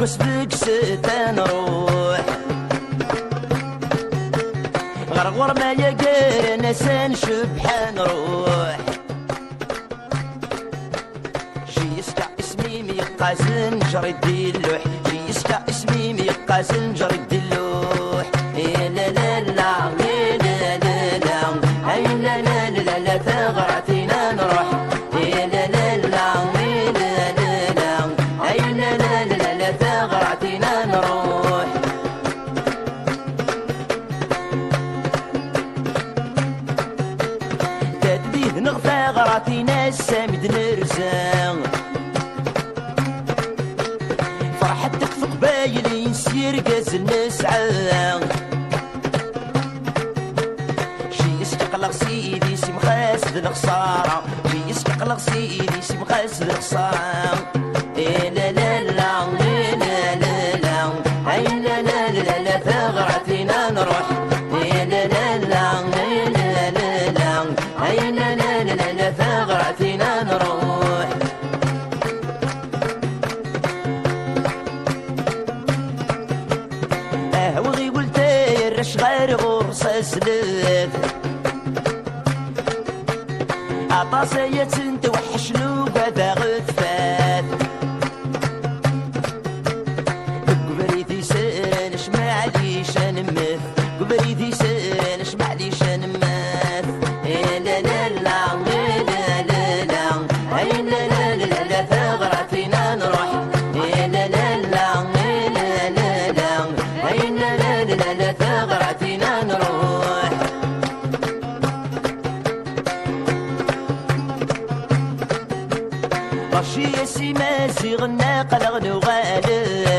نغرس بك ستة نروح غرغر ما يقار نسان شبحة نروح شي يسكع اسمي ميقازن جري الدلوح شي يسكع اسمي ميقازن جري الدلوح إيه لا لا لا إيه لا لا لا إيه لا لا لا لا ثغرتنا نروح إيه لا لا لا إيه لا لا لا إيه لا لا لا لا ثغرتنا نروح تدبيه نغفى غراتينا السامد نرزان فرحتك في قبايل ينسير قاز نسعان شي يسكق سيدي سي مخاسد الخسارة شي يسكق سيدي سي مخاسد الخسارة إيه لا لا لا إيه لا لا لا إيه لا لا لا لا ثغرتنا نروح إيه لا لا لا إيه لا لا لا إيه لا لا لا لا ثغرتنا نروح وغي قلت يرش غير غرصة سلف عطاسية توحش لوق هذا غثفات قبريتي سيرانش معليش نمث قبريتي سيرانش معليش نمث إيه لا لا لا إيه لا لا لا إيه لا لا لا لا ثغرتنا نروح إيه لا لا لا إيه لا لا لا إيه لا لا لا لا ثغرتنا نروح رشي سيما سيغنا قلغ نغالب